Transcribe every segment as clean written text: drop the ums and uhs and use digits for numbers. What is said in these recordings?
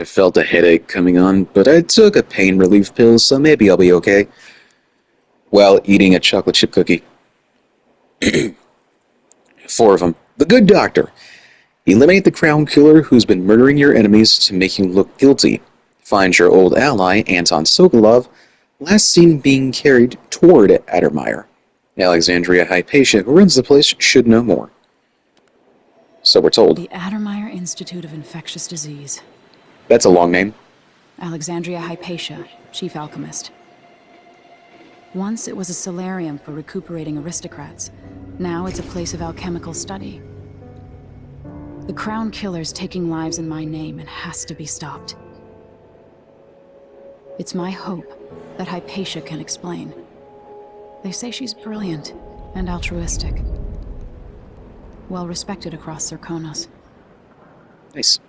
I felt a headache coming on, but I took a pain relief pill, so maybe I'll be okay. While eating a chocolate chip cookie. Four of them. The Good Doctor. Eliminate the crown killer who's been murdering your enemies to make you look guilty. Find your old ally, Anton Sokolov, last seen being carried toward Addermeyer. Alexandria Hypatia, who runs the place, should know more. So we're told. The Addermeyer Institute of Infectious Disease. That's a long name. Alexandria Hypatia, chief alchemist. Once it was a solarium for recuperating aristocrats. Now it's a place of alchemical study. The crown killer's taking lives in my name and has to be stopped. It's my hope that Hypatia can explain. They say she's brilliant and altruistic. Well respected across Zirconos. Nice.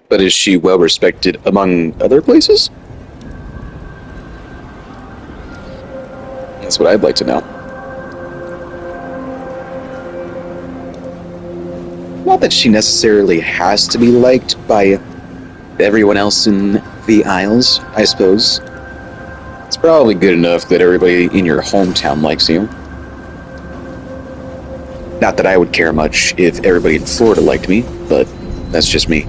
But is she well respected among other places? That's what I'd like to know. Not that she necessarily has to be liked by everyone else in the Isles, I suppose. It's probably good enough that everybody in your hometown likes you. Not that I would care much if everybody in Florida liked me, but that's just me.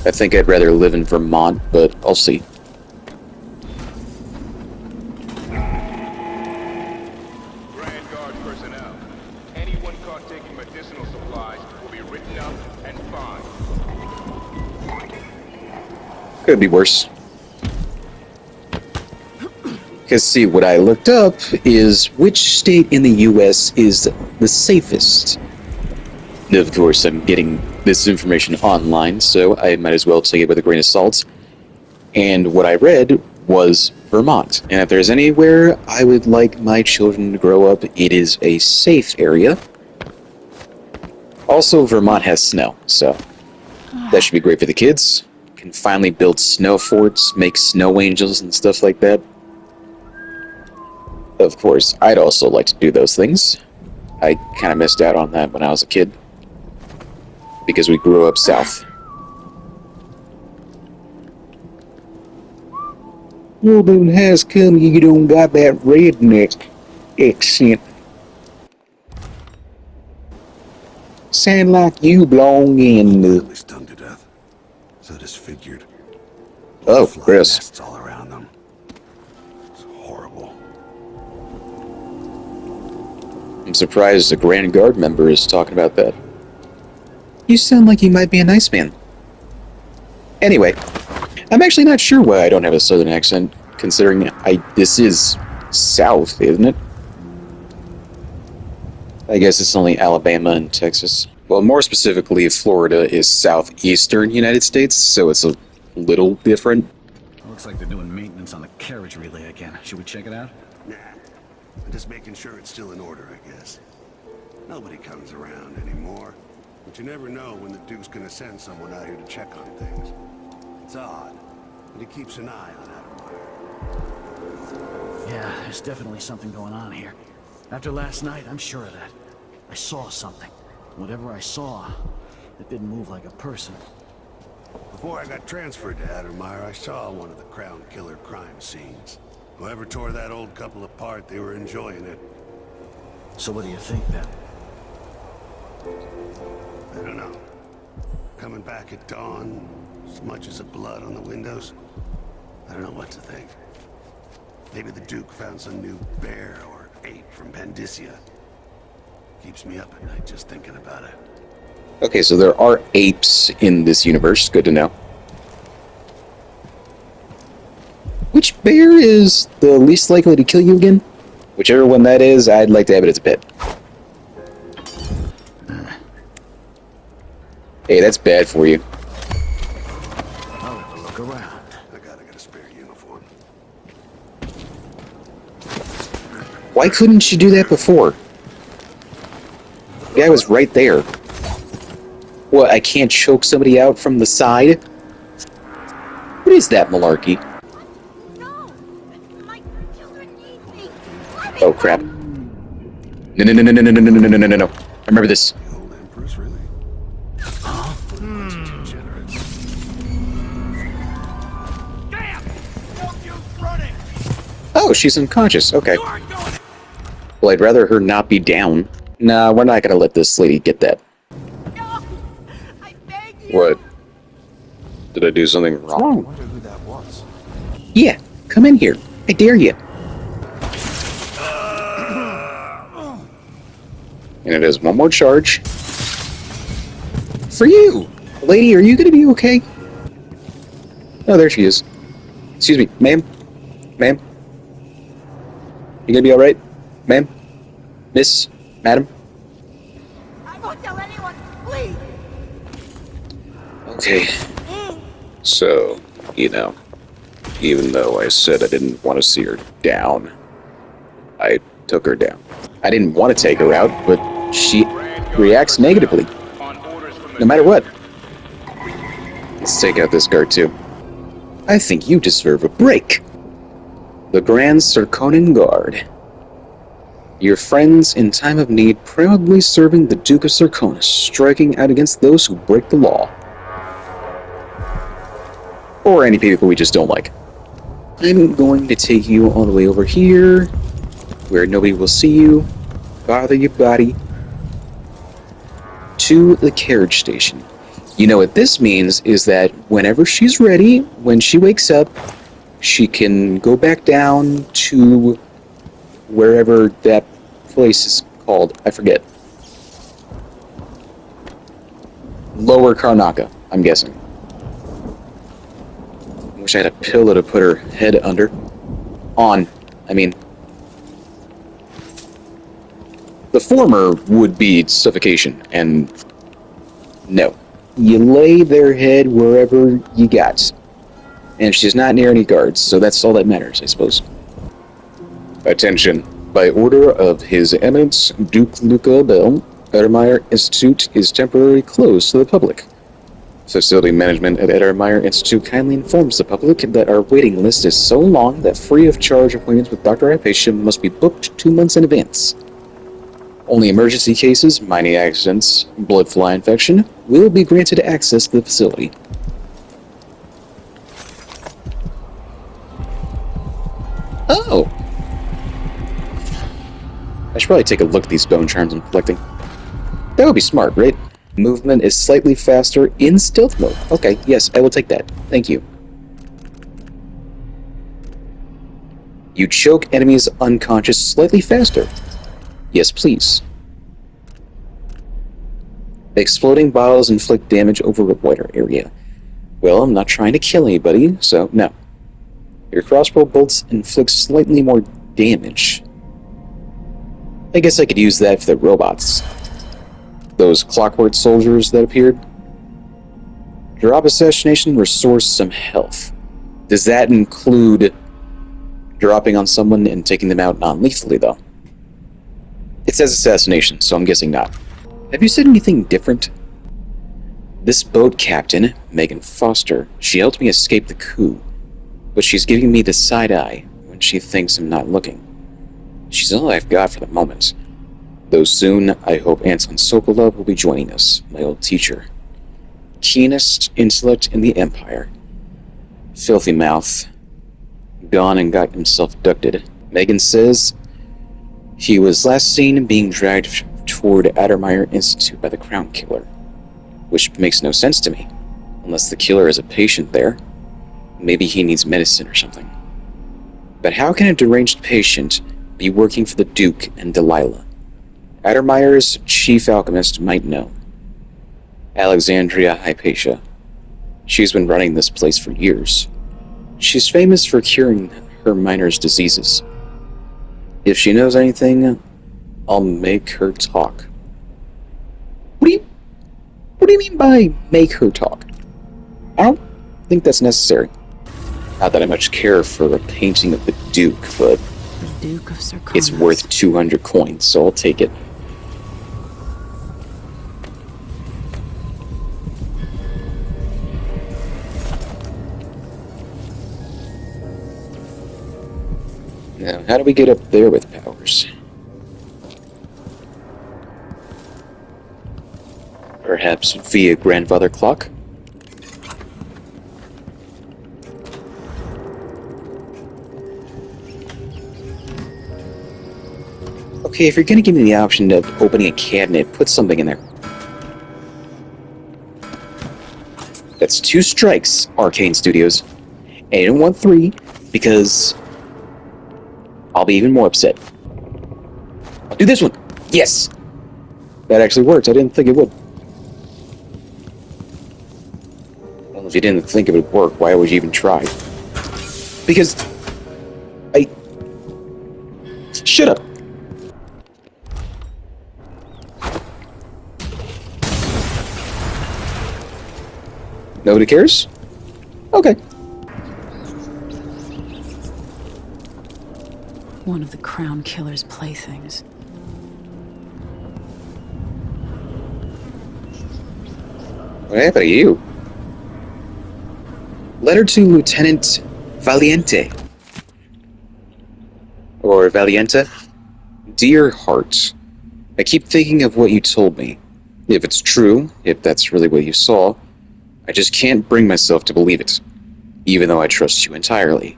I think I'd rather live in Vermont, but I'll see. Grand Guard personnel. Anyone caught taking medicinal supplies will be written up and fined. Could be worse. Because, see, what I looked up is which state in the U.S. is the safest. Of course, I'm getting this information online, so I might as well take it with a grain of salt. And what I read was Vermont. And if there's anywhere I would like my children to grow up, it is a safe area. Also, Vermont has snow, so that should be great for the kids. Can finally build snow forts, make snow angels and stuff like that. Of course, I'd also like to do those things. I kind of missed out on that when I was a kid. Because we grew up south. Well, then how's come you don't got that redneck accent? Sound like you belong in the... Stung to death. So disfigured. Oh, Fly Chris. nests all around them. It's horrible. I'm surprised a Grand Guard member is talking about that. You sound like you might be a nice man. Anyway, I'm actually not sure why I don't have a southern accent, considering this is south, isn't it? I guess it's only Alabama and Texas. Well, more specifically, Florida is southeastern United States, so it's a little different. Looks like they're doing maintenance on the carriage relay again. Should we check it out? Nah. I'm just making sure it's still in order, I guess. Nobody comes around anymore. But you never know when the Duke's gonna send someone out here to check on things. It's odd, but he keeps an eye on Addermeyer. Yeah, there's definitely something going on here. After last night, I'm sure of that. I saw something. Whatever I saw, it didn't move like a person. Before I got transferred to Addermeyer, I saw one of the Crown Killer crime scenes. Whoever tore that old couple apart, they were enjoying it. So what do you think, then? I don't know. Coming back at dawn, smudges of blood on the windows. I don't know what to think. Maybe the Duke found some new bear or ape from Pandysia. Keeps me up at night just thinking about it. Okay, so there are apes in this universe. Good to know. Which bear is the least likely to kill you again? Whichever one that is, I'd like to have it as a pet. Hey, that's bad for you. I'll have a look around. I gotta get a spare uniform. Why couldn't you do that before? The guy was right there. What, I can't choke somebody out from the side? What is that malarkey? No! My children need me! Oh crap. No, no, no, no, no, no, no, no, no, no, no, no. I remember this. The old Empress, really? Huh? Too generous. Damn! Don't use running! Oh, she's unconscious. Okay. You aren't going. Well, I'd rather her not be down. Nah, we're not gonna let this lady get that. No! I beg you! What? Did I do something I wrong? wonder who that was. Yeah, come in here. I dare you. And it has one more charge. For you! Lady, are you gonna be okay? Oh, there she is. Excuse me, ma'am? Ma'am? You gonna be alright? Ma'am? Miss? Madam? I won't tell anyone! Please! Okay. So, you know, even though I said I didn't want to see her down, I took her down. I didn't want to take her out, but she reacts negatively, On orders from the no matter what. Let's take out this guard too. I think you deserve a break. The Grand Circonan Guard. Your friends in time of need, proudly serving the Duke of Circonus, striking out against those who break the law. Or any people we just don't like. I'm going to take you all the way over here, where nobody will see you, bother your body, to the carriage station. You know what this means is that whenever she's ready, when she wakes up, she can go back down to wherever that place is called. I forget. Lower Karnaca, I'm guessing. Wish I had a pillow to put her head under. On, I mean. The former would be suffocation, and no. You lay their head wherever you got. And she's not near any guards, so that's all that matters, I suppose. Attention. By order of His Eminence Duke Luca Bell, Edermeyer Institute is temporarily closed to the public. Facility management at Edermeyer Institute kindly informs the public that our waiting list is so long that free of charge appointments with Dr. Hypatia must be booked 2 months in advance. Only emergency cases, mining accidents, blood fly infection will be granted access to the facility. Oh! I should probably take a look at these bone charms I'm collecting. That would be smart, right? Movement is slightly faster in stealth mode. Okay, yes, I will take that. Thank you. You choke enemies unconscious slightly faster. Yes, please. Exploding bottles inflict damage over a wider area. Well, I'm not trying to kill anybody, so no. Your crossbow bolts inflict slightly more damage. I guess I could use that for the robots. Those clockwork soldiers that appeared. Drop assassination restores some health. Does that include dropping on someone and taking them out non-lethally, though? It says assassination, so I'm guessing not. Have you said anything different? This boat captain, Megan Foster, she helped me escape the coup, but she's giving me the side eye when she thinks I'm not looking. She's all I've got for the moment. Though soon, I hope Anton Sokolov will be joining us, my old teacher. Keenest intellect in the Empire. Filthy mouth. Gone and got himself abducted. Megan says he was last seen being dragged toward Edermeyer Institute by the Crown Killer. Which makes no sense to me. Unless the killer is a patient there. Maybe he needs medicine or something. But how can a deranged patient be working for the Duke and Delilah? Edermeyer's chief alchemist might know. Alexandria Hypatia. She's been running this place for years. She's famous for curing her miners' diseases. If she knows anything, I'll make her talk. What do you mean by make her talk? I don't think that's necessary. Not that I much care for a painting of the Duke, but The Duke of Circonus. it's worth 200 coins, so I'll take it. Now, how do we get up there with powers? Perhaps via grandfather clock? Okay, if you're gonna give me the option of opening a cabinet, put something in there. That's 2 strikes, Arcane Studios. And I don't want 3, because I'll be even more upset. I'll do this one! Yes! That actually worked. I didn't think it would. Well, if you didn't think it would work, why would you even try? Because... I... Shut up! Nobody cares? Okay. One of the Crown Killer's playthings. What happened to you? Letter to Lieutenant Valiente. Or Valienta. Dear Heart, I keep thinking of what you told me. If it's true, if that's really what you saw, I just can't bring myself to believe it, even though I trust you entirely.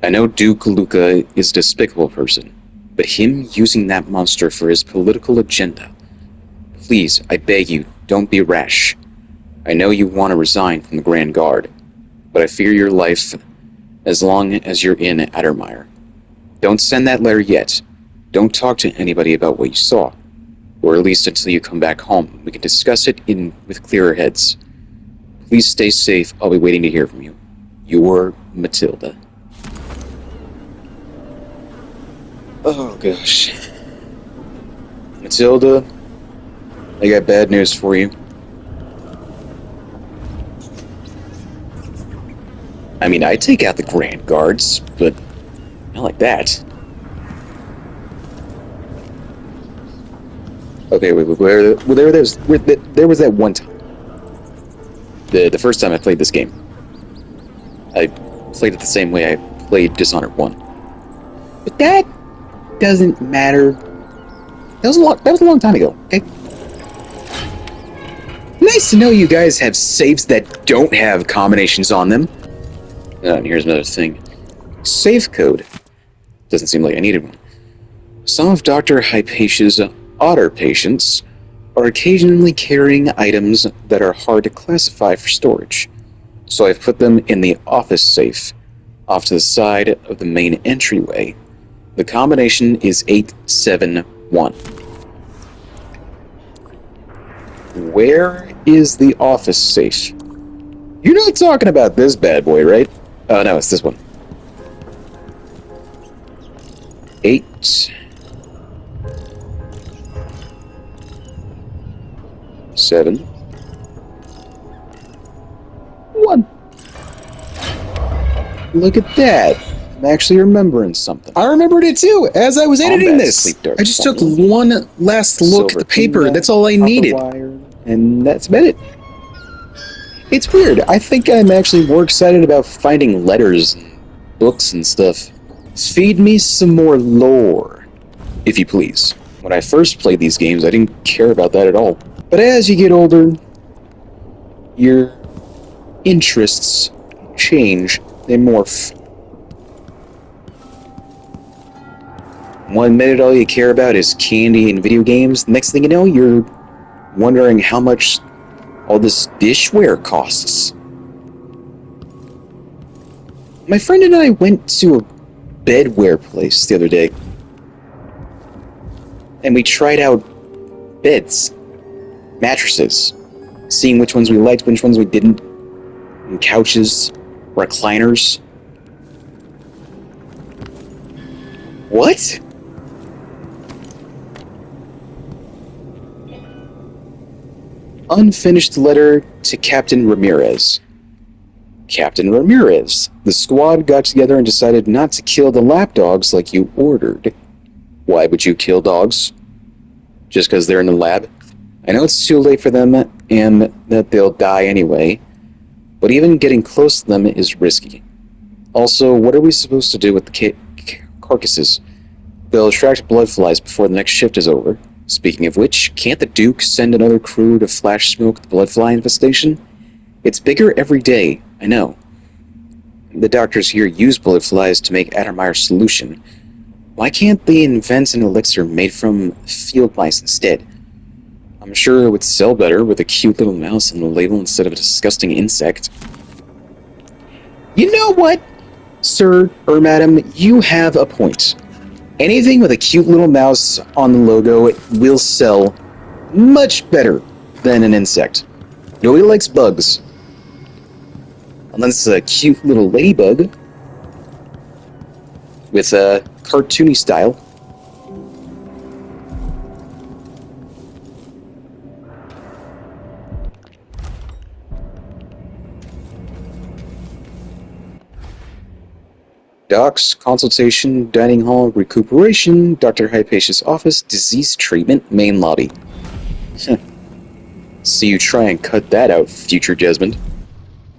I know Duke Luca is a despicable person, but him using that monster for his political agenda. Please, I beg you, don't be rash. I know you want to resign from the Grand Guard, but I fear your life as long as you're in Addermire. Don't send that letter yet. Don't talk to anybody about what you saw, or at least until you come back home. We can discuss it with clearer heads. Please stay safe. I'll be waiting to hear from you. Your Matilda. Oh gosh. Matilda, I got bad news for you. I mean, I take out the Grand Guards, but not like that. Okay, wait, there was that one time. The first time I played this game. I played it the same way I played Dishonored 1. But that doesn't matter. That was a long time ago, okay? Nice to know you guys have safes that don't have combinations on them. And here's another thing. Safe code. Doesn't seem like I needed one. Some of Dr. Hypatia's otter patients are occasionally carrying items that are hard to classify for storage. So I've put them in the office safe, off to the side of the main entryway. The combination is 871. Where is the office safe? You're not talking about this bad boy, right? Oh, no, it's this one. 8... 7... 1. Look at that. I'm actually remembering something. I remembered it too, as I was editing Combat this. sleep dart I just took 20. one last look at Silver the paper. pin, That's all I copper needed. wire, and that's about it. It's weird. I think I'm actually more excited about finding letters and books and stuff. Feed me some more lore, if you please. When I first played these games, I didn't care about that at all. But as you get older, your interests change. They morph. One minute all you care about is candy and video games. Next thing you know, you're wondering how much all this dishware costs. My friend and I went to a bedware place the other day. And we tried out beds, mattresses, seeing which ones we liked, which ones we didn't, and couches, recliners. What? Unfinished letter to Captain Ramirez. Captain Ramirez, the squad got together and decided not to kill the lapdogs like you ordered. Why would you kill dogs? Just because they're in the lab? I know it's too late for them and that they'll die anyway, but even getting close to them is risky. Also, what are we supposed to do with the carcasses? They'll attract blood flies before the next shift is over. Speaking of which, can't the Duke send another crew to flash smoke the bloodfly infestation? It's bigger every day, I know. The doctors here use bloodflies to make Addermire solution. Why can't they invent an elixir made from field mice instead? I'm sure it would sell better with a cute little mouse on the label instead of a disgusting insect. You know what, sir or madam, you have a point. Anything with a cute little mouse on the logo will sell much better than an insect. Nobody likes bugs. Unless it's a cute little ladybug with a cartoony style. Docs, consultation, dining hall, recuperation, Dr. Hypatia's office, disease treatment, main lobby. See you try and cut that out, future Desmond.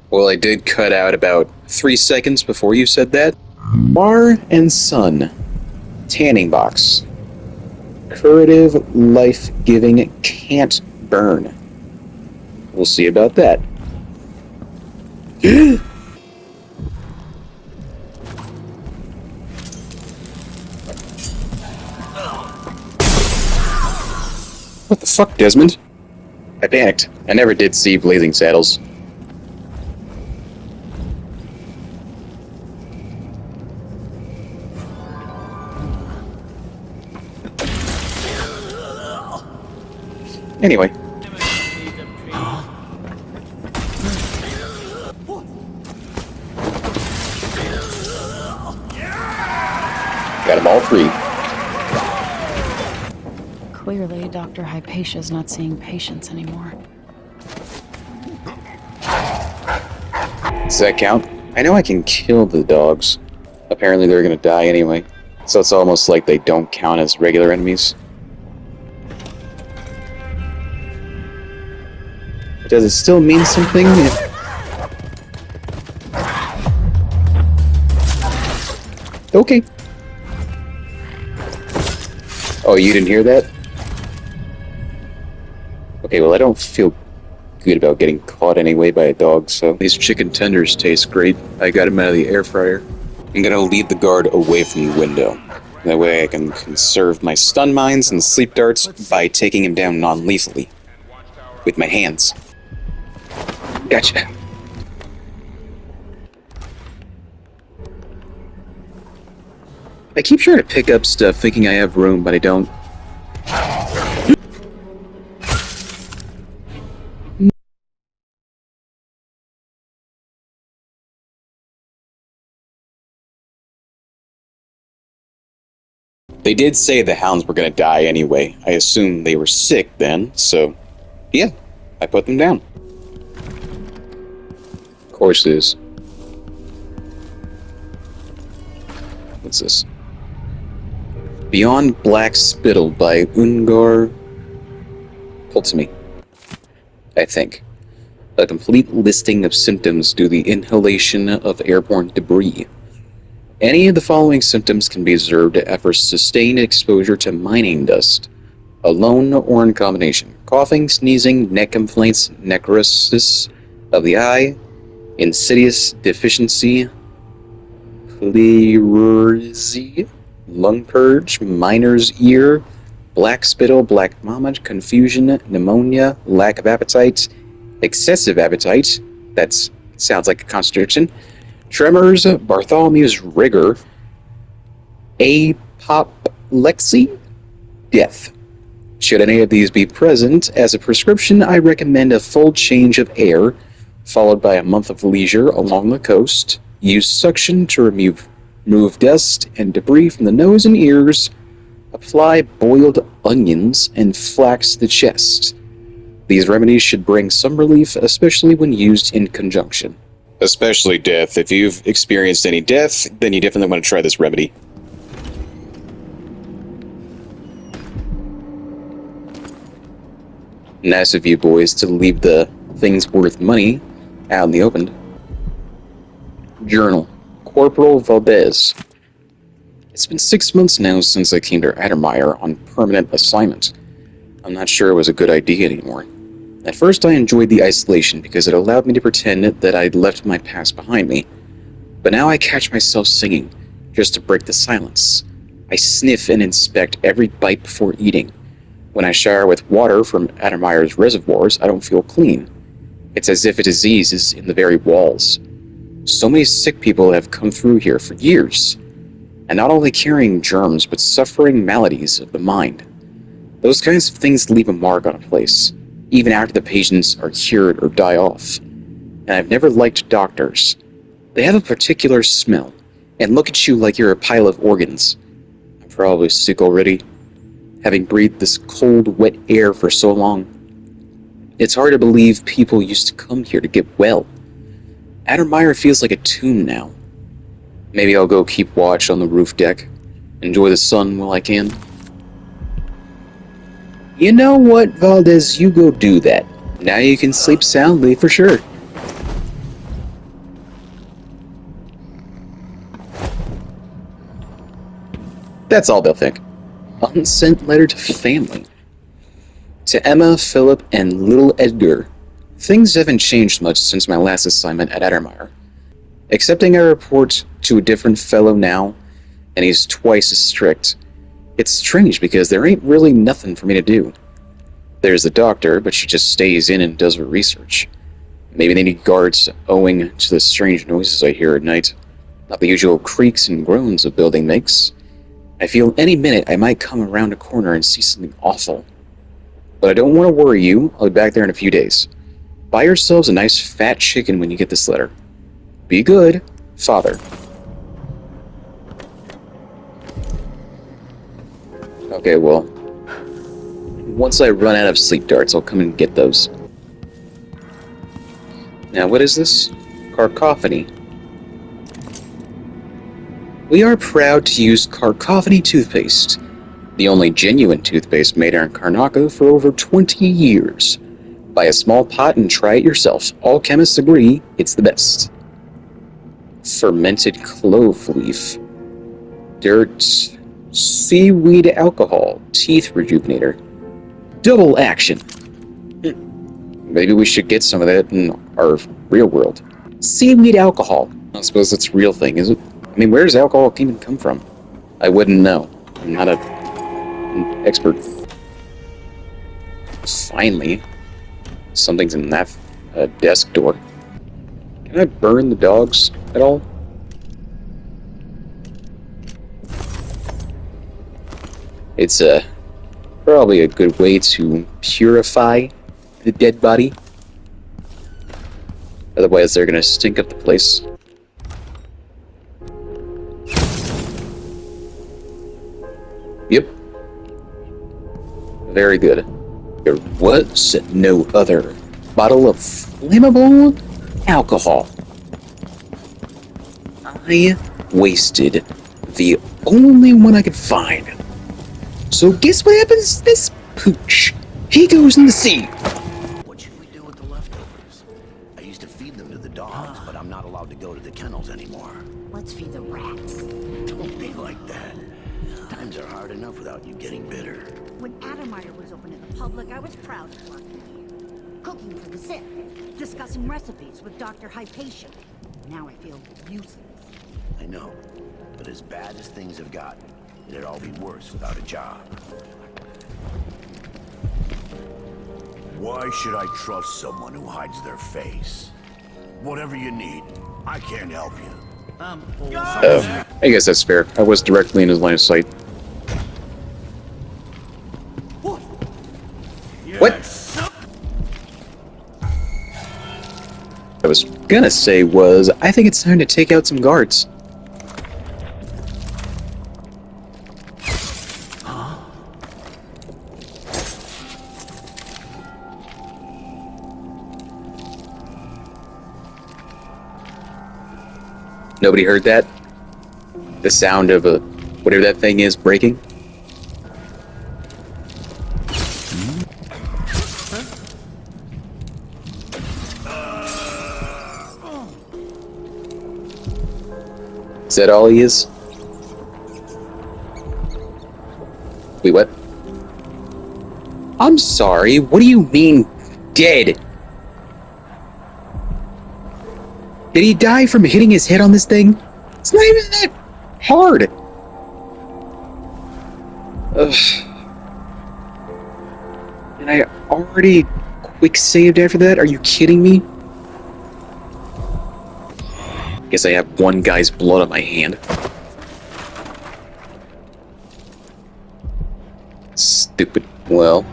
Well, I did cut out about 3 seconds before you said that. Mar and Son. Tanning box. Curative, life-giving, can't burn. We'll see about that. What the fuck, Desmond? I panicked. I never did see Blazing Saddles. Anyway. Got them all 3. Clearly, Dr. Hypatia's not seeing patients anymore. Does that count? I know I can kill the dogs. Apparently they're gonna die anyway. So it's almost like they don't count as regular enemies. Does it still mean something if... Okay. Oh, you didn't hear that? Okay, well I don't feel good about getting caught anyway by a dog, so... These chicken tenders taste great. I got them out of the air fryer. I'm gonna lead the guard away from the window. That way I can conserve my stun mines and sleep darts by taking him down non-lethally. With my hands. Gotcha. I keep trying to pick up stuff thinking I have room, but I don't. They did say the hounds were gonna die anyway. I assume they were sick then, so yeah, I put them down. Of course it is. What's this? Beyond Black Spittle by Ungar Pultsme, I think. A complete listing of symptoms due to the inhalation of airborne debris. Any of the following symptoms can be observed after sustained exposure to mining dust, alone or in combination. Coughing, sneezing, neck complaints, necrosis of the eye, insidious deficiency, pleurisy, lung purge, miner's ear, black spittle, black mama, confusion, pneumonia, lack of appetite, excessive appetite, that sounds like a contradiction, tremors, Bartholomew's rigor, apoplexy, death. Should any of these be present, as a prescription, I recommend a full change of air, followed by a month of leisure along the coast. Use suction to remove dust and debris from the nose and ears. Apply boiled onions and flax to the chest. These remedies should bring some relief, especially when used in conjunction. Especially death. If you've experienced any death, then you definitely want to try this remedy. Nice of you boys to leave the things worth money out in the open. Journal. Corporal Valdez. It's been 6 months now since I came to Addermire on permanent assignment. I'm not sure it was a good idea anymore. At first I enjoyed the isolation because it allowed me to pretend that I'd left my past behind me. But now I catch myself singing, just to break the silence. I sniff and inspect every bite before eating. When I shower with water from Admir's reservoirs, I don't feel clean. It's as if a disease is in the very walls. So many sick people have come through here for years, and not only carrying germs, but suffering maladies of the mind. Those kinds of things leave a mark on a place, even after the patients are cured or die off. And I've never liked doctors. They have a particular smell, and look at you like you're a pile of organs. I'm probably sick already, having breathed this cold, wet air for so long. It's hard to believe people used to come here to get well. Admire feels like a tomb now. Maybe I'll go keep watch on the roof deck, enjoy the sun while I can. You know what, Valdez, you go do that. Now you can sleep soundly for sure. That's all they'll think. Unsent letter to family. To Emma, Philip, and little Edgar. Things haven't changed much since my last assignment at Admire. Accepting a report to a different fellow now, and he's twice as strict. It's strange because there ain't really nothing for me to do. There's the doctor, but she just stays in and does her research. Maybe they need guards owing to the strange noises I hear at night. Not the usual creaks and groans a building makes. I feel any minute I might come around a corner and see something awful. But I don't want to worry you. I'll be back there in a few days. Buy yourselves a nice fat chicken when you get this letter. Be good, Father. Okay, well, once I run out of sleep darts, I'll come and get those. Now, what is this? Cacophony. We are proud to use Cacophony toothpaste, the only genuine toothpaste made in Karnaca for over 20 years. Buy a small pot and try it yourself. All chemists agree it's the best. Fermented clove leaf. Dirt. Seaweed alcohol. Teeth rejuvenator. Double action. Maybe we should get some of that in our real world. Seaweed alcohol. I suppose that's a real thing, is it? I mean, where does alcohol even come from? I wouldn't know. I'm not an expert. Finally, something's in that desk door. Can I burn the dogs at all? It's probably a good way to purify the dead body. Otherwise, they're gonna stink up the place. Yep. Very good. There was no other bottle of flammable alcohol. I wasted the only one I could find. So guess what happens to this pooch? He goes in the sea. What should we do with the leftovers? I used to feed them to the dogs, but I'm not allowed to go to the kennels anymore. Let's feed the rats. Don't be like that. Times are hard enough without you getting bitter. When Admire was open to the public, I was proud to work here. Cooking for the sick, discussing recipes with Dr. Hypatia. Now I feel useless. I know, but as bad as things have gotten, it'd all be worse without a job. Why should I trust someone who hides their face? Whatever you need, I can't help you. I guess that's fair. I was directly in his line of sight. What? I was gonna say was, I think it's time to take out some guards. Nobody heard that? The sound of a whatever that thing is breaking? Is that all he is? Wait, what? I'm sorry, what do you mean, dead? Did he die from hitting his head on this thing? It's not even that hard. Ugh. And I already quick saved after that? Are you kidding me? Guess I have one guy's blood on my hand. Stupid. Well,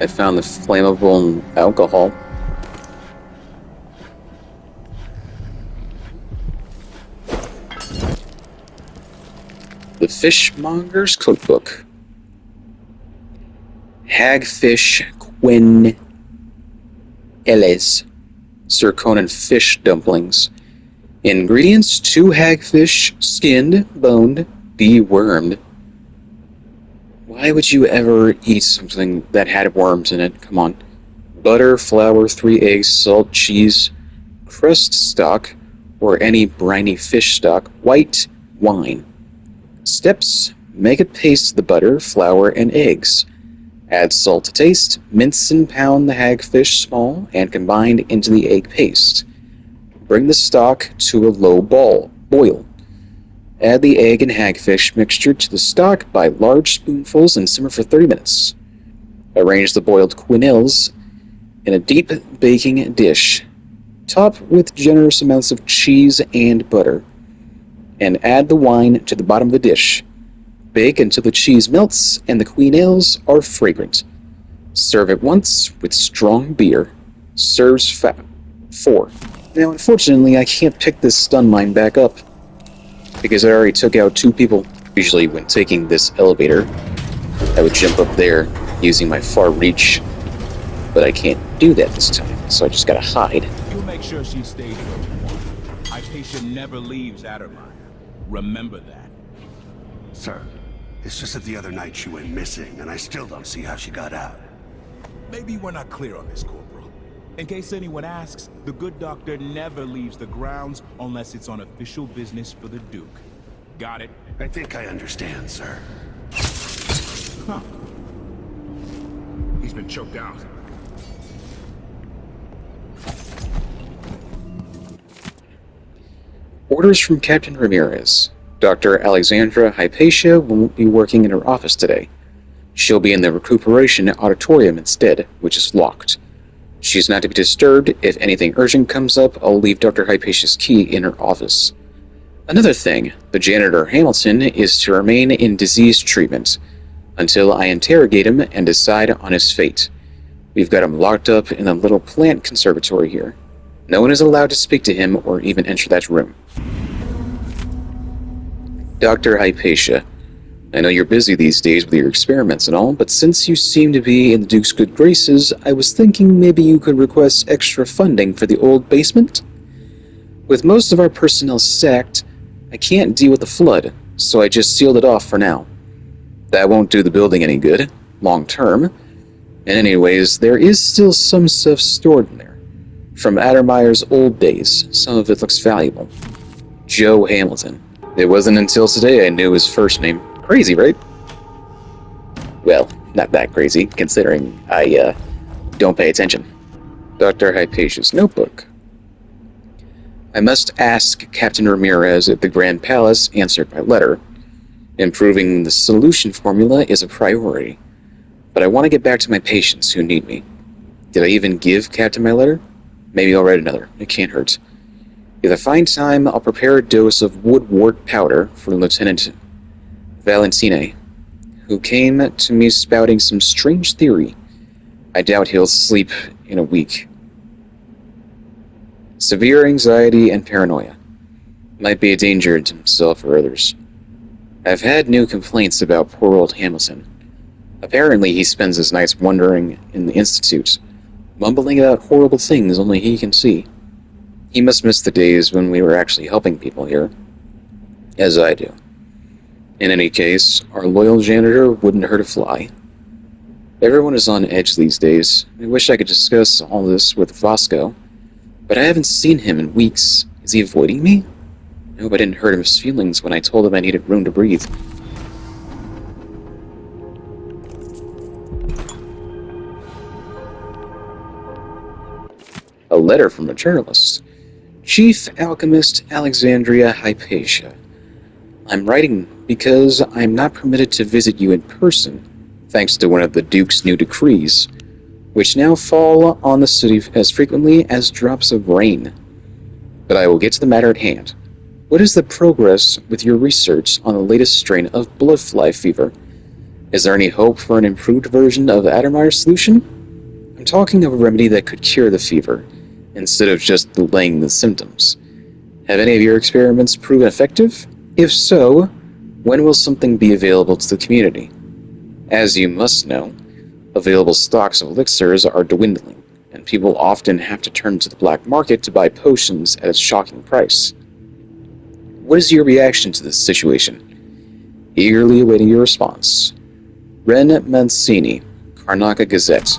I found the flammable alcohol. The Fishmonger's Cookbook. Hagfish Quinn Ellis. Sir Conan fish dumplings. Ingredients: 2 hagfish, skinned, boned, dewormed. Why would you ever eat something that had worms in it? Come on. Butter, flour, 3 eggs, salt, cheese, crust stock, or any briny fish stock, white wine. Steps: make a paste of the butter, flour, and eggs. Add salt to taste, mince and pound the hagfish small and combine into the egg paste. Bring the stock to a low boil. Add the egg and hagfish mixture to the stock by large spoonfuls and simmer for 30 minutes. Arrange the boiled quenelles in a deep baking dish. Top with generous amounts of cheese and butter. And add the wine to the bottom of the dish. Bake until the cheese melts and the quenelles are fragrant. Serve it once with strong beer. Serves 4. Now, unfortunately, I can't pick this stun mine back up, because I already took out 2 people. Usually, when taking this elevator, I would jump up there using my far reach, but I can't do that this time, so I just gotta hide. You make sure she stays where you want. Hypatia never leaves Addermire. Remember that. Sir, it's just that the other night she went missing, and I still don't see how she got out. Maybe we're not clear on this, Corporal. In case anyone asks, the good doctor never leaves the grounds unless it's on official business for the Duke. Got it? I think I understand, sir. Huh. He's been choked out. Orders from Captain Ramirez. Dr. Alexandra Hypatia won't be working in her office today. She'll be in the recuperation auditorium instead, which is locked. She's not to be disturbed. If anything urgent comes up, I'll leave Dr. Hypatia's key in her office. Another thing, the janitor Hamilton is to remain in disease treatment until I interrogate him and decide on his fate. We've got him locked up in a little plant conservatory here. No one is allowed to speak to him or even enter that room. Dr. Hypatia, I know you're busy these days with your experiments and all, but since you seem to be in the Duke's good graces, I was thinking maybe you could request extra funding for the old basement? With most of our personnel sacked, I can't deal with the flood, so I just sealed it off for now. That won't do the building any good, long term. And anyways, there is still some stuff stored in there. From Addermire's old days, some of it looks valuable. Joe Hamilton. It wasn't until today I knew his first name. Crazy, right? Well, not that crazy, considering I, don't pay attention. Dr. Hypatia's notebook. I must ask Captain Ramirez if the Grand Palace answered my letter. Improving the solution formula is a priority. But I want to get back to my patients who need me. Did I even give Captain my letter? Maybe I'll write another. It can't hurt. If I find time, I'll prepare a dose of woodwort powder for Lieutenant Valentine, who came to me spouting some strange theory. I doubt he'll sleep in a week. Severe anxiety and paranoia. Might be a danger to himself or others. I've had new complaints about poor old Hamilton. Apparently he spends his nights wandering in the Institute, mumbling about horrible things only he can see. He must miss the days when we were actually helping people here, as I do. In any case, our loyal janitor wouldn't hurt a fly. Everyone is on edge these days. I wish I could discuss all this with Vasco, but I haven't seen him in weeks. Is he avoiding me? I hope I didn't hurt his feelings when I told him I needed room to breathe. A letter from a journalist. Chief Alchemist Alexandria Hypatia. I'm writing because I'm not permitted to visit you in person, thanks to one of the Duke's new decrees, which now fall on the city as frequently as drops of rain. But I will get to the matter at hand. What is the progress with your research on the latest strain of bloodfly fever? Is there any hope for an improved version of the Addermire solution? I'm talking of a remedy that could cure the fever, instead of just delaying the symptoms. Have any of your experiments proven effective? If so, when will something be available to the community? As you must know, available stocks of elixirs are dwindling, and people often have to turn to the black market to buy potions at a shocking price. What is your reaction to this situation? Eagerly awaiting your response. Ren Mancini, Karnaca Gazette.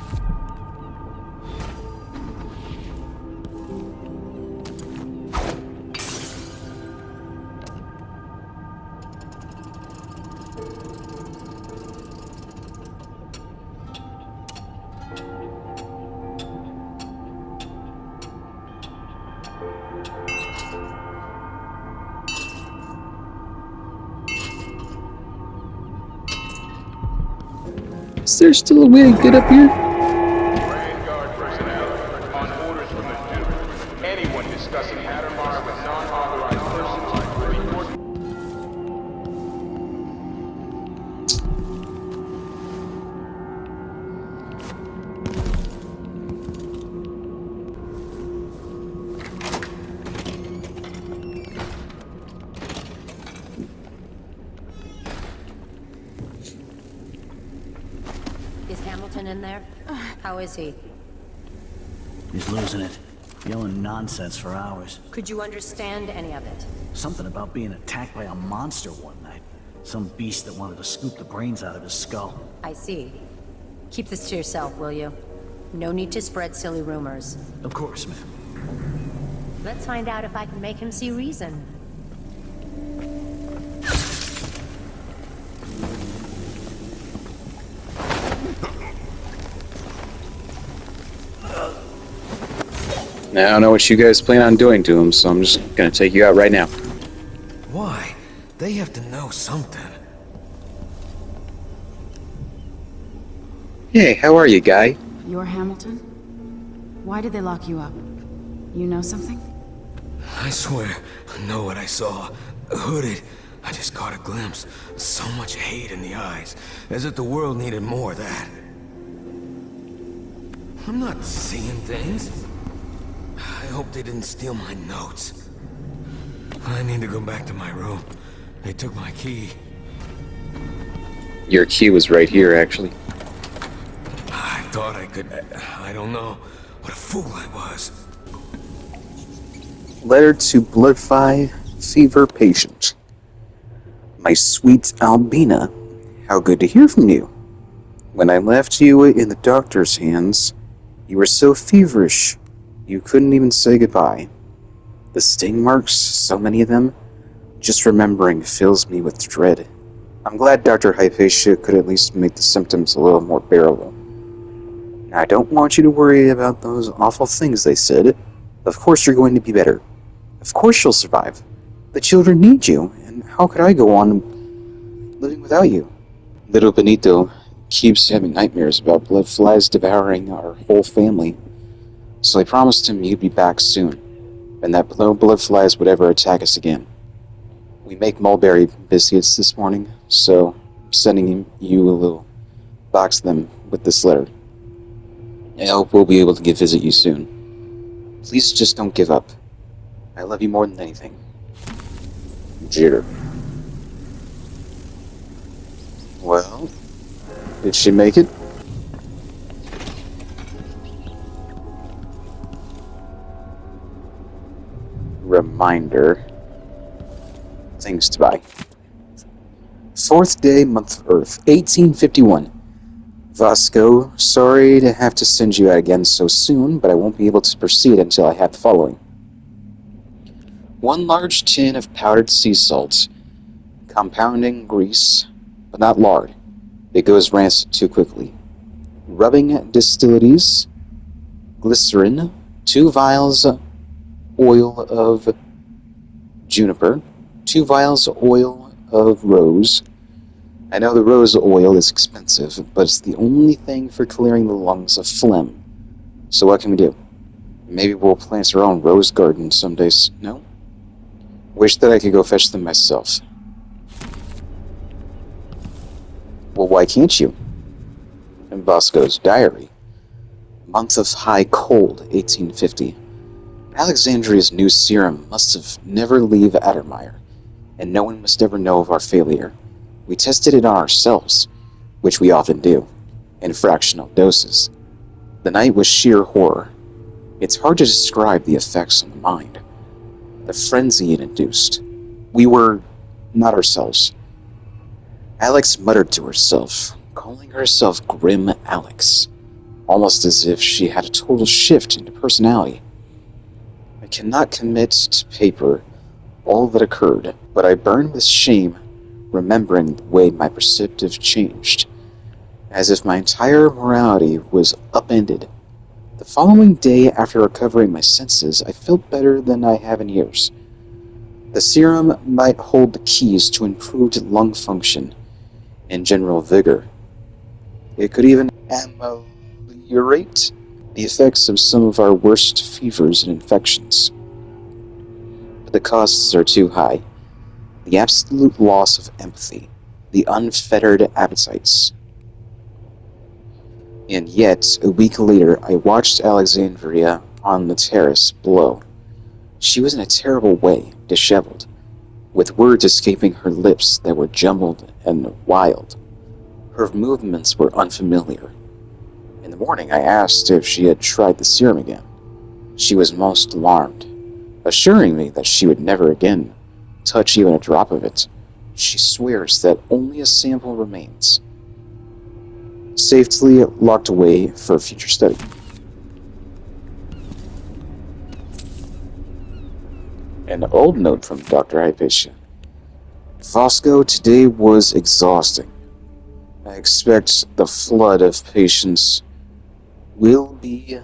Is there still a way to get up here? Vanguard personnel, on orders from the Duke, anyone discussing Addermire with non-authorized persons will be tortured. Is Hamilton in there? How is he? He's losing it. Yelling nonsense for hours. Could you understand any of it? Something about being attacked by a monster one night. Some beast that wanted to scoop the brains out of his skull. I see. Keep this to yourself, will you? No need to spread silly rumors. Of course, ma'am. Let's find out if I can make him see reason. Now, I don't know what you guys plan on doing to him, so I'm just gonna take you out right now. Why? They have to know something. Hey, how are you, guy? You're Hamilton? Why did they lock you up? You know something? I swear, I know what I saw. Hooded. I just caught a glimpse. So much hate in the eyes. As if the world needed more of that. I'm not seeing things. I hope they didn't steal my notes. I need to go back to my room. They took my key. Your key was right here, actually. I thought I could... I don't know. What a fool I was. Letter to Bloodfly Fever Patient. My sweet Albina, how good to hear from you. When I left you in the doctor's hands, you were so feverish, you couldn't even say goodbye. The sting marks, so many of them, just remembering fills me with dread. I'm glad Dr. Hypatia could at least make the symptoms a little more bearable. I don't want you to worry about those awful things they said. Of course you're going to be better. Of course you'll survive. The children need you, and how could I go on living without you? Little Benito keeps having nightmares about blood flies devouring our whole family. So I promised him you'd be back soon, and that no blood flies would ever attack us again. We make mulberry biscuits this morning, so I'm sending you a little box of them with this letter. I hope we'll be able to visit you soon. Please just don't give up. I love you more than anything. Jitter. Well, did she make it? Reminder. Things to buy. 4th day, month of Earth, 1851. Vasco, sorry to have to send you out again so soon, but I won't be able to proceed until I have the following. 1 large tin of powdered sea salt, compounding grease, but not lard. It goes rancid too quickly. Rubbing distilleries, glycerin, 2 vials oil of juniper, 2 vials oil of rose. I know the rose oil is expensive, but it's the only thing for clearing the lungs of phlegm. So what can we do? Maybe we'll plant our own rose garden some days. No? Wish that I could go fetch them myself. Well, why can't you? In Bosco's diary. Month of high cold, 1850. Alexandria's new serum must have never leave Addermire, and no one must ever know of our failure. We tested it on ourselves, which we often do, in fractional doses. The night was sheer horror. It's hard to describe the effects on the mind. The frenzy it induced. We were not ourselves. Alex muttered to herself, calling herself Grim Alex, almost as if she had a total shift into personality. I cannot commit to paper all that occurred, but I burn with shame, remembering the way my perspective changed, as if my entire morality was upended. The following day, after recovering my senses, I felt better than I have in years. The serum might hold the keys to improved lung function and general vigor. It could even ameliorate the effects of some of our worst fevers and infections. But the costs are too high. The absolute loss of empathy, the unfettered appetites. And yet, a week later, I watched Alexandria on the terrace below. She was in a terrible way, disheveled, with words escaping her lips that were jumbled and wild. Her movements were unfamiliar. In the morning, I asked if she had tried the serum again. She was most alarmed, assuring me that she would never again touch even a drop of it. She swears that only a sample remains, safely locked away for future study. An old note from Dr. Hypatia. Vasco, today was exhausting. I expect the flood of patients will be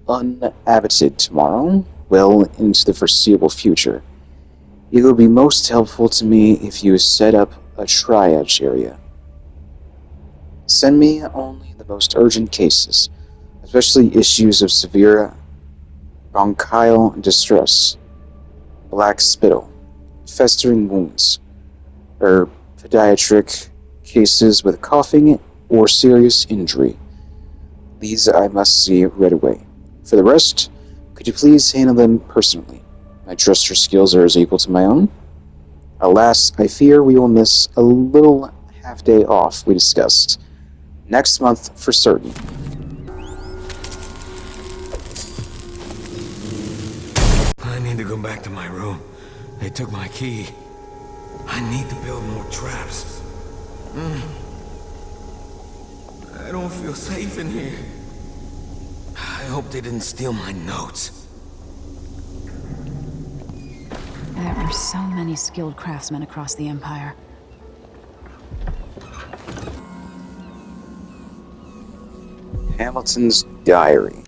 uninhabited tomorrow, well into the foreseeable future. It will be most helpful to me if you set up a triage area. Send me only the most urgent cases, especially issues of severe bronchial distress, black spittle, festering wounds, or pediatric cases with coughing or serious injury. These I must see right away. For the rest, could you please handle them personally? I trust your skills are as equal to my own. Alas, I fear we will miss a little half-day off we discussed. Next month for certain. I need to go back to my room. They took my key. I need to build more traps. I don't feel safe in here. I hope they didn't steal my notes. There are so many skilled craftsmen across the Empire. Hamilton's diary.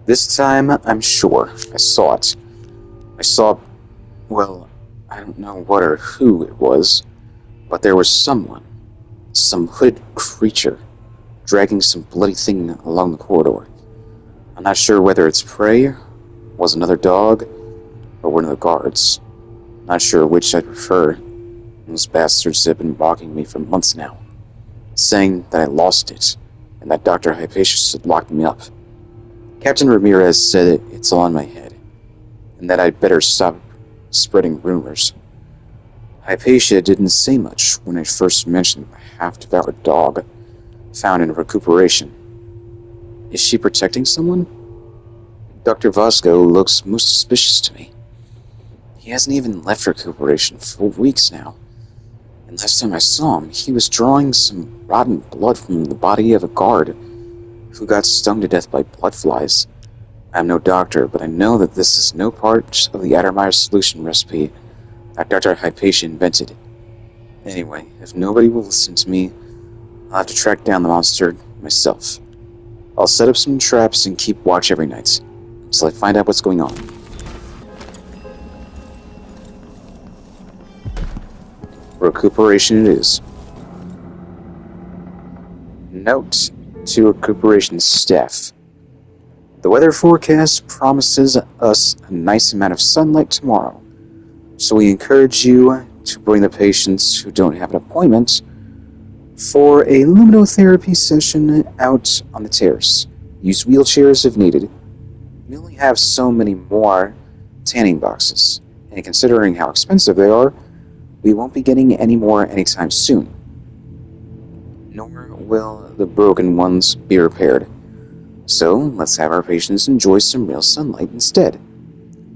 This time, I'm sure. I saw it. I saw, well, I don't know what or who it was, but there was someone, some hooded creature, dragging some bloody thing along the corridor. I'm not sure whether it's prey, was another dog, or one of the guards. Not sure which I'd prefer. Those bastards have been mocking me for months now, saying that I lost it, and that Dr. Hypatia had locked me up. Captain Ramirez said it's all in my head, and that I'd better stop spreading rumors. Hypatia didn't say much when I first mentioned the half-devoured dog found in recuperation. Is she protecting someone? Dr. Vasco looks most suspicious to me. He hasn't even left recuperation for weeks now. And last time I saw him, he was drawing some rotten blood from the body of a guard who got stung to death by blood flies. I'm no doctor, but I know that this is no part of the Addermire solution recipe that Dr. Hypatia invented. Anyway, if nobody will listen to me, I'll have to track down the monster myself. I'll set up some traps and keep watch every night, until I find out what's going on. Recuperation it is. Note to recuperation staff. The weather forecast promises us a nice amount of sunlight tomorrow, so we encourage you to bring the patients who don't have an appointment for a luminotherapy session out on the terrace. Use wheelchairs if needed. We only have so many more tanning boxes, and considering how expensive they are, we won't be getting any more anytime soon. Nor will the broken ones be repaired. So, let's have our patients enjoy some real sunlight instead.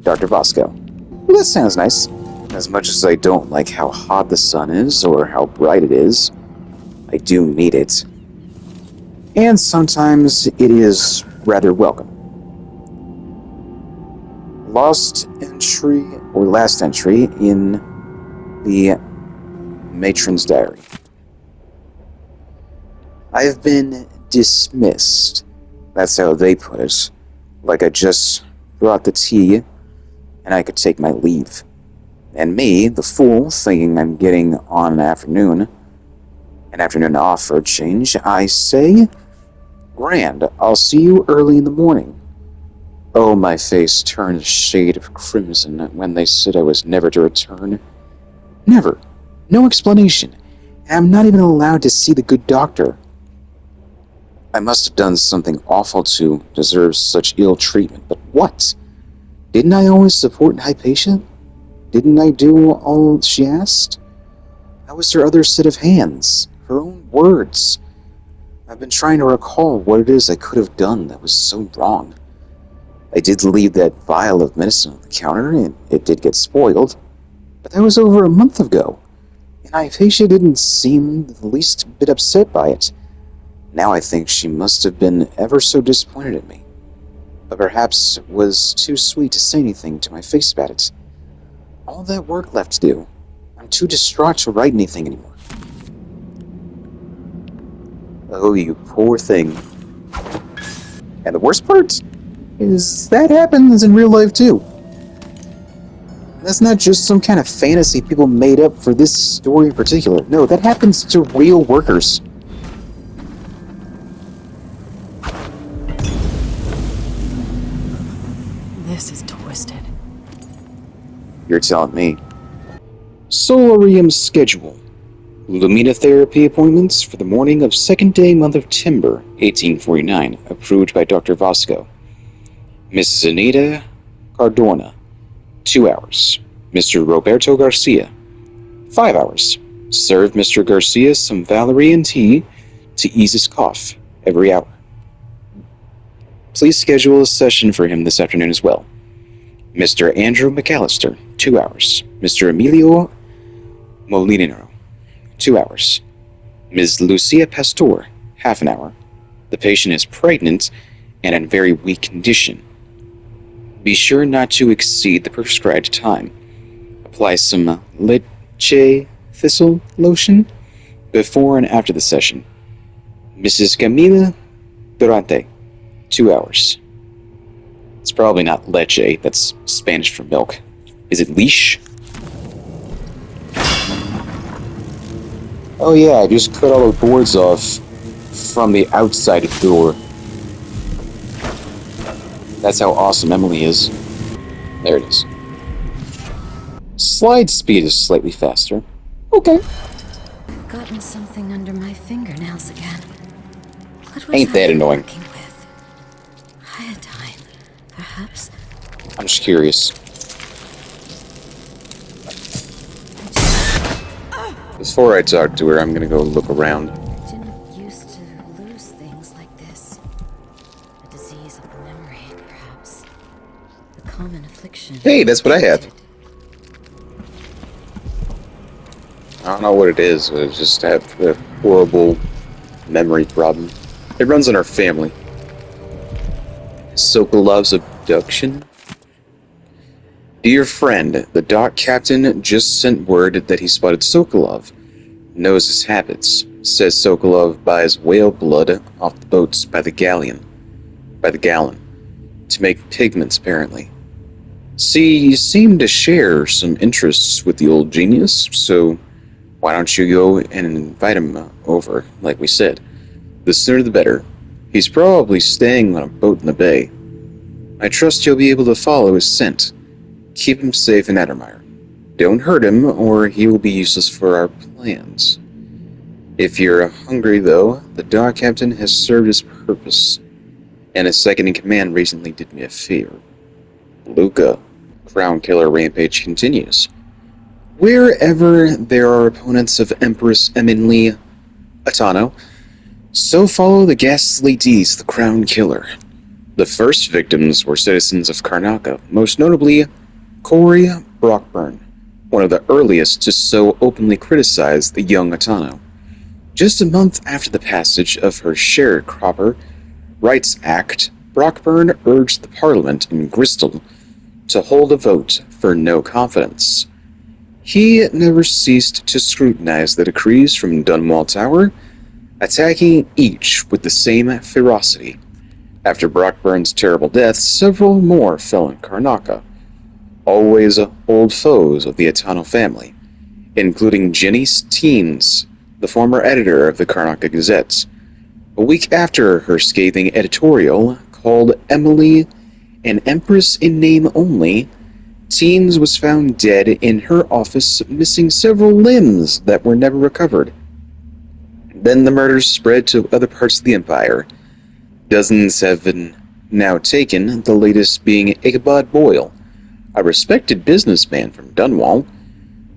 Dr. Vasco. Well, that sounds nice. As much as I don't like how hot the sun is, or how bright it is, I do need it. And sometimes it is rather welcome. Last entry in the matron's diary. I've been dismissed. That's how they put it. Like I just brought the tea, and I could take my leave. And me, the fool, thinking I'm getting on an afternoon off for a change, I say, grand, I'll see you early in the morning. Oh, my face turned a shade of crimson when they said I was never to return. Never. No explanation. And I'm not even allowed to see the good doctor. I must have done something awful to deserve such ill treatment, but what? Didn't I always support Hypatia? Didn't I do all she asked? How was her other set of hands? Her own words? I've been trying to recall what it is I could have done that was so wrong. I did leave that vial of medicine on the counter, and it did get spoiled, but that was over a month ago, and Hypatia didn't seem the least bit upset by it. Now I think she must have been ever so disappointed in me, but perhaps was too sweet to say anything to my face about it. All that work left to do. I'm too distraught to write anything anymore. Oh, you poor thing. And the worst part is that happens in real life too. That's not just some kind of fantasy people made up for this story in particular. No, that happens to real workers. This is twisted. You're telling me. Solarium schedule. Luminotherapy appointments for the morning of 2nd day month of Timber, 1849, approved by Dr. Vasco. Mrs. Anita Cardona, 2 hours. Mr. Roberto Garcia, 5 hours. Serve Mr. Garcia some valerian tea to ease his cough every hour. Please schedule a session for him this afternoon as well. Mr. Andrew McAllister, 2 hours. Mr. Emilio Molinero, 2 hours. Ms. Lucia Pastor, half an hour. The patient is pregnant and in very weak condition. Be sure not to exceed the prescribed time. Apply some leche thistle lotion before and after the session. Mrs. Camila Durante, 2 hours. It's probably not leche, that's Spanish for milk. Is it leash? Oh yeah, I just cut all the boards off from the outside door. That's how awesome Emily is. There it is. Slide speed is slightly faster. Okay. I've gotten something under my fingernails again. What was Ain't that annoying? working with? Iodine, perhaps? I'm just curious. Before I talk to her, I'm gonna go look around. I didn't used to lose things like this. A disease of the memory, perhaps. A common affliction. Hey, that's what I have. I don't know what it is, but I just have a horrible memory problem. It runs in our family. Sokolov's abduction? Dear friend, the dock captain just sent word that he spotted Sokolov. Knows his habits. Says Sokolov buys whale blood off the boats by the galleon. by the gallon to make pigments, apparently. See, you seem to share some interests with the old genius, so why don't you go and invite him over, like we said? The sooner the better. He's probably staying on a boat in the bay. I trust you'll be able to follow his scent. Keep him safe in Addermire. Don't hurt him, or he will be useless for our plans. If you're hungry, though, the dock captain has served his purpose, and his second-in-command recently did me a favor. Luca, Crown Killer Rampage continues. Wherever there are opponents of Empress Emily Atano, so follow the ghastly deeds of the Crown Killer. The first victims were citizens of Karnaca, most notably Corey Brockburn, one of the earliest to so openly criticize the young Atano. Just a month after the passage of her Sharecropper Rights Act, Brockburn urged the Parliament in Bristol to hold a vote for no confidence. He never ceased to scrutinize the decrees from Dunwall Tower, attacking each with the same ferocity. After Brockburn's terrible death, several more fell in Karnaca, always old foes of the Atano family, including Jenny Teens, the former editor of the Karnaca Gazette. A week after her scathing editorial called Emily an empress in name only, Teens was found dead in her office, missing several limbs that were never recovered. Then the murders spread to other parts of the empire. Dozens have been now taken, the latest being Ichabod Boyle, a respected businessman from Dunwall,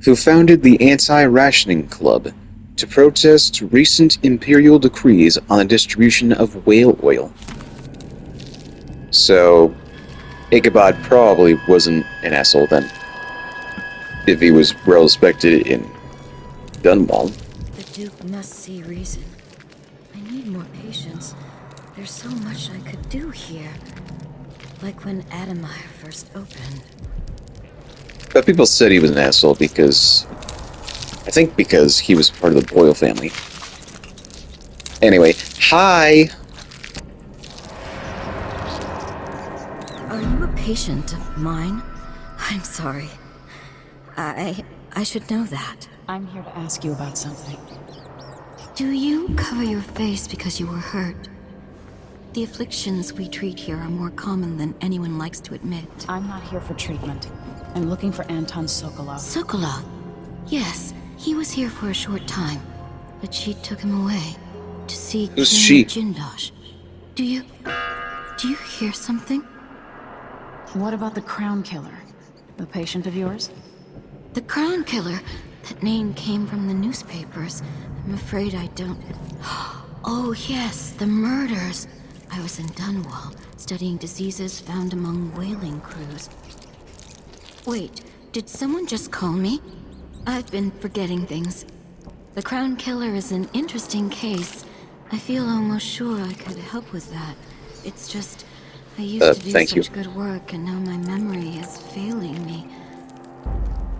who founded the Anti-Rationing Club to protest recent imperial decrees on the distribution of whale oil. So, Ichabod probably wasn't an asshole then, if he was well respected in Dunwall. The Duke must see reason. I need more patience. There's so much I could do here. Like when Addermire first opened. But people said he was an asshole because... I think because he was part of the Boyle family. Anyway, hi! Are you a patient of mine? I'm sorry. I should know that. I'm here to ask you about something. Do you cover your face because you were hurt? The afflictions we treat here are more common than anyone likes to admit. I'm not here for treatment. I'm looking for Anton Sokolov. Sokolov? Yes, he was here for a short time, but she took him away to see Who's she? Jindosh. Do you hear something? What about the Crown Killer? A patient of yours? The Crown Killer? That name came from the newspapers. I'm afraid I don't... Oh yes, the murders. I was in Dunwall, studying diseases found among whaling crews. Wait, did someone just call me? I've been forgetting things. The Crown Killer is an interesting case. I feel almost sure I could help with that. It's just... I used to do such good work, and now my memory is failing me.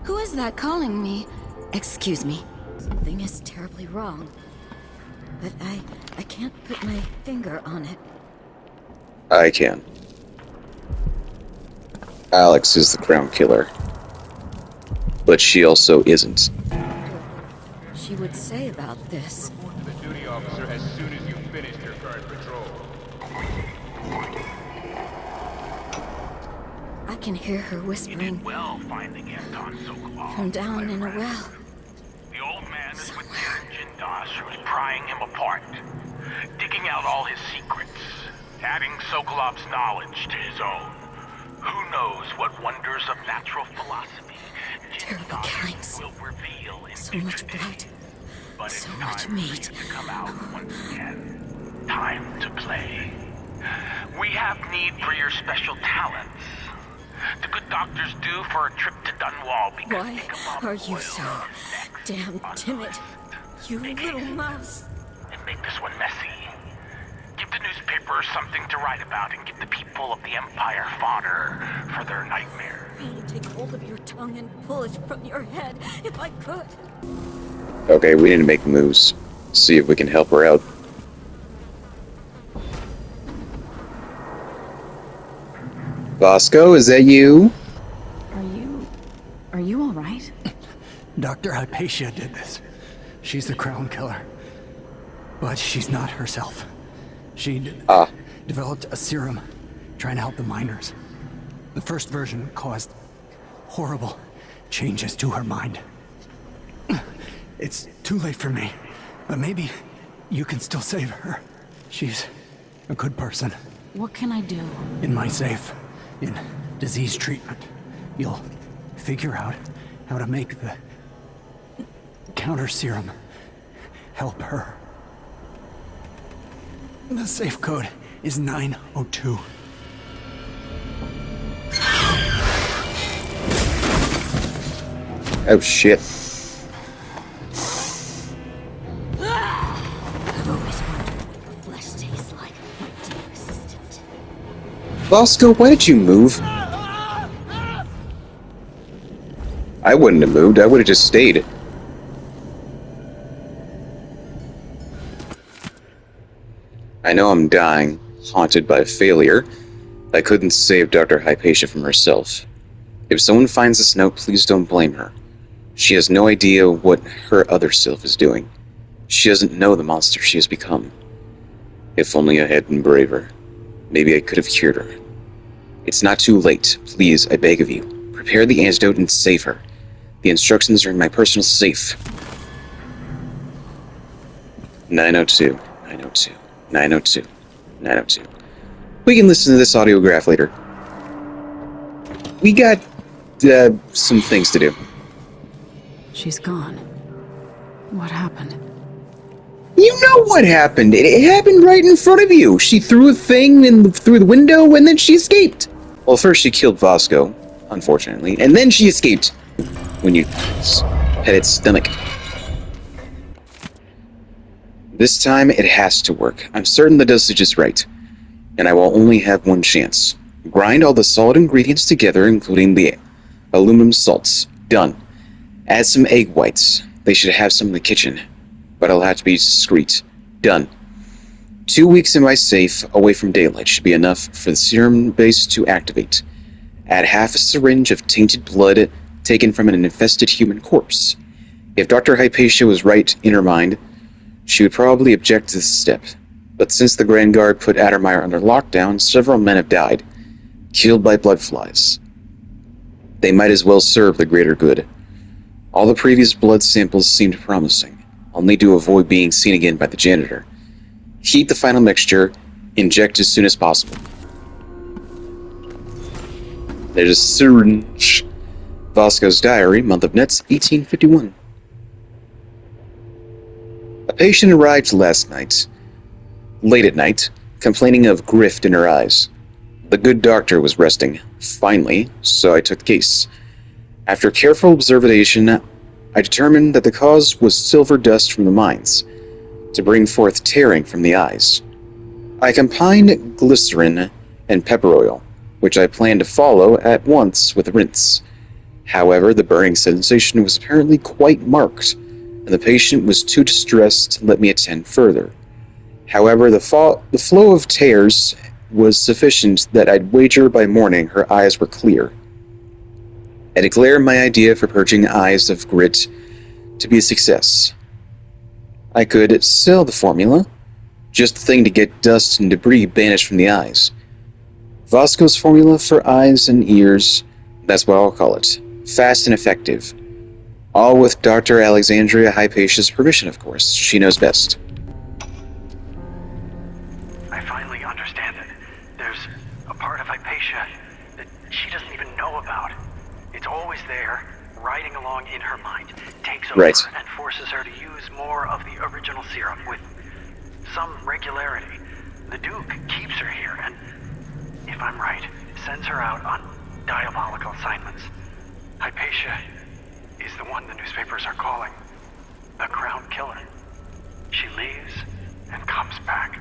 Who is that calling me? Excuse me. Something is terribly wrong. But I can't put my finger on it. I can. Alex is the Crown Killer. But she also isn't. She would say about this. Report to the duty officer as soon as you've finished your current patrol. I can hear her whispering. You did well finding Anton Sokolov. From down in a well. The old man is with Jindosh, who's prying him apart, digging out all his secrets, adding Sokolov's knowledge to his own. Who knows what wonders of natural philosophy Terrible killings. will reveal in So much blood. But So it's much time for you meat. to come out once again. Time to play. We have need for your special talents. The good doctors do for a trip to Dunwall because Why Ichabod are you Boyle so next damn on timid? the list. You little mouse. And make this one messy. Give the newspapers something to write about and give the people of the Empire fodder for their nightmares. I'd take hold of your tongue and pull it from your head if I could. Okay, we need to make moves. See if we can help her out. Bosco, is that you? Are you all right? Dr. Hypatia did this. She's the crown killer. But she's not herself. She developed a serum trying to help the miners. The first version caused horrible changes to her mind. It's too late for me, but maybe you can still save her. She's a good person. What can I do? In my safe, in disease treatment, you'll figure out how to make the counter serum help her. The safe code is 902. Oh shit. I've always wondered what your flesh tastes like, my dear assistant. Bosco, why did you move? I wouldn't have moved, I would have just stayed. I know I'm dying, haunted by failure. I couldn't save Dr. Hypatia from herself. If someone finds this note, please don't blame her. She has no idea what her other self is doing. She doesn't know the monster she has become. If only I had been braver. Maybe I could have cured her. It's not too late. Please, I beg of you. Prepare the antidote and save her. The instructions are in my personal safe. 902, 902, 902, 902. We can listen to this audiograph later. We got some things to do. She's gone. What happened? You know what happened. It happened right in front of you. She threw a thing through the window and then she escaped. Well, first she killed Vasco, unfortunately, and then she escaped when you had its stomach. This time it has to work. I'm certain the dosage is right, and I will only have one chance. Grind all the solid ingredients together, including the aluminum salts. Done. Add some egg whites. They should have some in the kitchen, but I'll have to be discreet. Done. 2 weeks in my safe, away from daylight, should be enough for the serum base to activate. Add half a syringe of tainted blood taken from an infested human corpse. If Dr. Hypatia was right in her mind, she would probably object to this step. But since the Grand Guard put Addermeyer under lockdown, several men have died, killed by blood flies. They might as well serve the greater good. All the previous blood samples seemed promising. I'll need to avoid being seen again by the janitor. Heat the final mixture, inject as soon as possible. There's a syringe. Vasco's diary, month of Nets, 1851. A patient arrived last night, late at night, complaining of grift in her eyes. The good doctor was resting, finally, so I took the case. After careful observation, I determined that the cause was silver dust from the mines, to bring forth tearing from the eyes. I combined glycerin and pepper oil, which I planned to follow at once with a rinse. However, the burning sensation was apparently quite marked, and the patient was too distressed to let me attend further. However, the flow of tears was sufficient that I'd wager by morning her eyes were clear. I declare my idea for purging eyes of grit to be a success. I could sell the formula, just the thing to get dust and debris banished from the eyes. Vasco's formula for eyes and ears, that's what I'll call it. Fast and effective. All with Dr. Alexandria Hypatia's permission, of course. She knows best. I finally understand it. There's a part of Hypatia that she doesn't even know about. It's always there, riding along in her mind, takes over and forces her to use more of the original serum with some regularity. The Duke keeps her here, and if I'm right, sends her out on diabolical assignments. Hypatia is the one the newspapers are calling the Crown Killer. She leaves and comes back,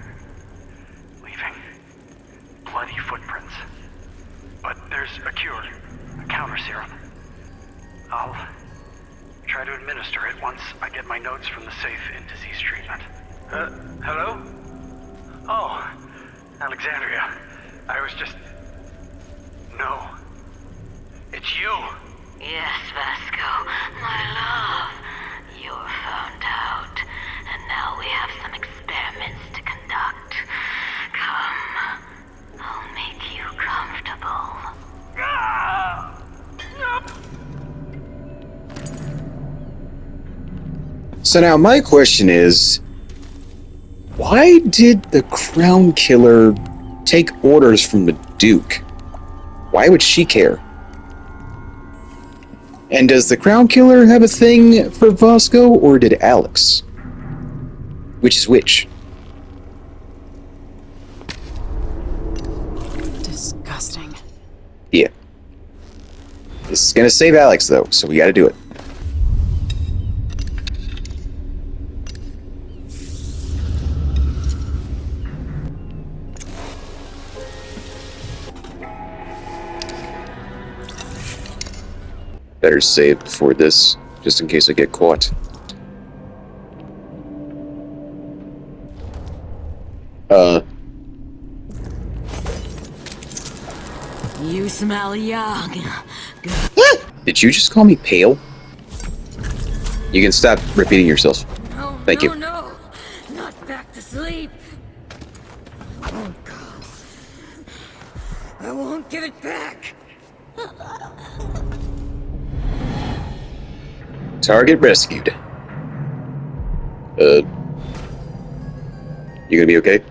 leaving bloody footprints. But there's a cure, a counter serum. I'll try to administer it once I get my notes from the safe in disease treatment. Hello? Oh, Alexandria. I was just No. It's you. Yes, Vasco, my love. You're found out, and now we have some experiments to conduct. Come, I'll make you comfortable. So now my question is, why did the Crown Killer take orders from the Duke? Why would she care? And does the Crown Killer have a thing for Vasco, or did Alex? Which is which? Disgusting. Yeah. This is gonna save Alex, though, so we gotta do it. Better save before this, just in case I get caught. You smell young. Did you just call me pale? You can stop repeating yourself. No, Thank you. No, not back to sleep. I won't go. I won't give it back. Target rescued. You gonna be okay?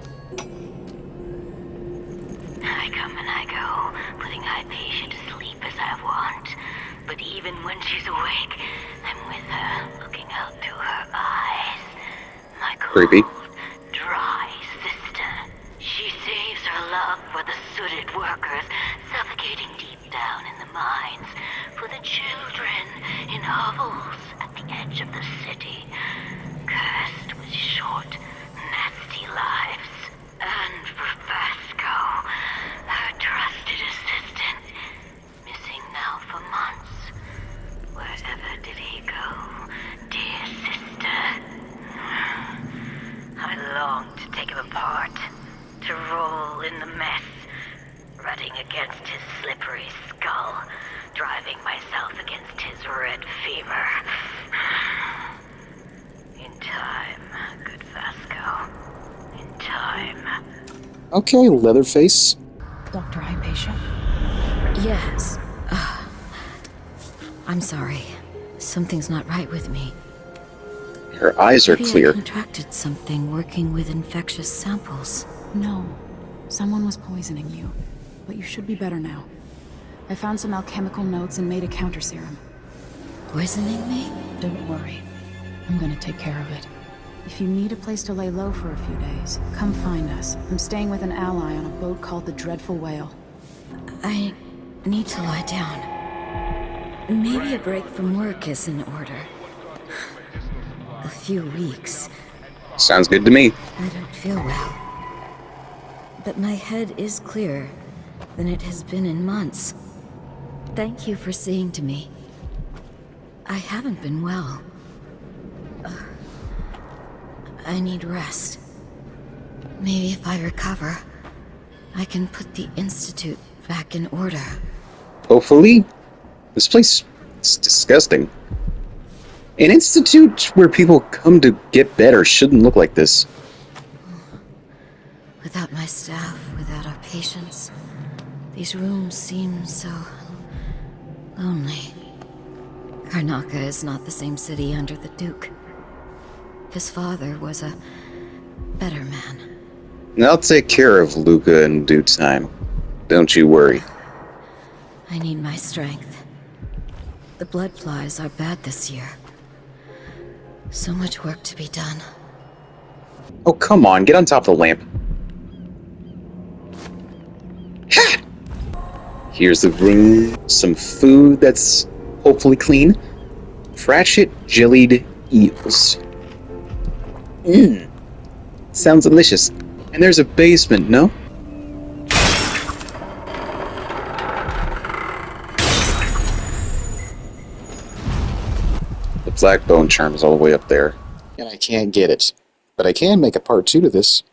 I come and I go, putting Hypatia to sleep as I want. But even when she's awake, I'm with her, looking out through her eyes. My cold, Creepy. dry sister. She saves her love for the sooted workers, suffocating deep down in the mines. For the children in hovels at the edge of the city, cursed with short, nasty lives. And for Vasco, her trusted assistant, missing now for months. Wherever did he go, dear sister? I long to take him apart, to roll in the mess, rutting against his slippery skull, driving myself against his red fever. In time, good Vasco. In time. Okay, Leatherface. Dr. Hypatia? Yes. I'm sorry. Something's not right with me. Her eyes are Maybe clear. I contracted something working with infectious samples. No. Someone was poisoning you. But you should be better now. I found some alchemical notes and made a counter serum. Poisoning me? Don't worry. I'm gonna take care of it. If you need a place to lay low for a few days, come find us. I'm staying with an ally on a boat called the Dreadful Whale. I need to lie down. Maybe a break from work is in order. A few weeks. Sounds good to me. I don't feel well. But my head is clearer than it has been in months. Thank you for seeing to me. I haven't been well. I need rest. Maybe if I recover, I can put the Institute back in order. Hopefully. This place is disgusting. An institute where people come to get better shouldn't look like this. Without my staff, without our patients, these rooms seem so lonely. Karnaca is not the same city under the Duke. His father was a better man. I'll take care of Luca in due time. Don't you worry. I need my strength. The blood flies are bad this year. So much work to be done. Oh, come on, get on top of the lamp. Ha! Here's the room. Some food that's hopefully clean. Fratchet jellied eels. Mmm. Sounds delicious. And there's a basement, no? The black bone charm is all the way up there. And I can't get it. But I can make a part 2 to this.